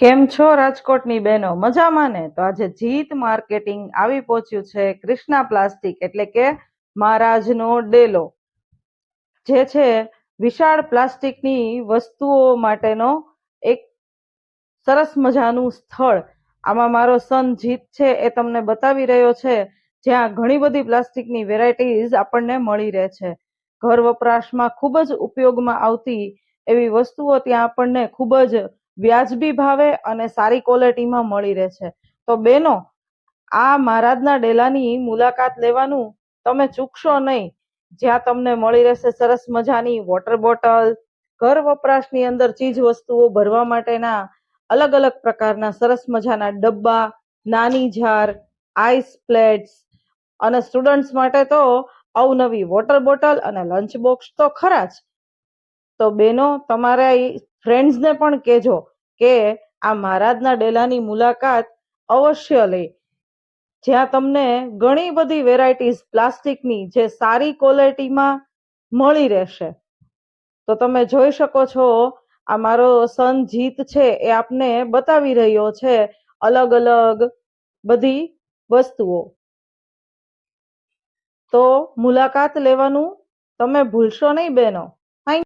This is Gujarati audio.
કેમ છો રાજકોટની બહેનો? મજામાં ને? તો આજે જીત માર્કેટિંગ આવી પહોંચ્યું છે ક્રિષ્ના પ્લાસ્ટિક એટલે કે મહારાજનો ડેલો, જે છે વિશાળ પ્લાસ્ટિકની વસ્તુઓ માટેનો એક સરસ મજાનું સ્થળ. આમાં મારો સન જીત છે એ તમને બતાવી રહ્યો છે, જ્યાં ઘણી બધી પ્લાસ્ટિકની વેરાયટીઝ આપણને મળી રહે છે. ઘર વપરાશમાં ખૂબ જ ઉપયોગમાં આવતી એવી વસ્તુઓ ત્યાં આપણને ખૂબ જ વ્યાજબી ભાવે અને સારી ક્વોલિટીમાં મળી રહે છે. તો બેનો, આ મહારાજના ડેલાની મુલાકાત લેવાનું તમે ચૂકશો નહીં, જ્યાં તમને મળી રહેશે સરસ મજાની વોટર બોટલ, ઘર વપરાશની અંદર ચીજ વસ્તુઓ ભરવા માટેના અલગ અલગ પ્રકારના સરસ મજાના ડબ્બા, નાની જાર, આઈસ પ્લેટ્સ, અને સ્ટુડન્ટ્સ માટે તો અવનવી વોટર બોટલ અને લંચ બોક્સ તો ખરા જ. તો બેનો, તમારા ફ્રેન્ડ્સને પણ કહેજો કે આ મહારાજના ડેલાની મુલાકાત અવશ્ય લે, જ્યાં તમને ઘણી બધી વેરાયટીઝ પ્લાસ્ટિકની જે સારી ક્વોલિટીમાં મળી રહેશે. તો તમે જોઈ શકો છો, આ મારો સન જીત છે એ આપને બતાવી રહ્યો છે અલગ અલગ બધી વસ્તુઓ. તો મુલાકાત લેવાનું તમે ભૂલશો નહીં બેનો.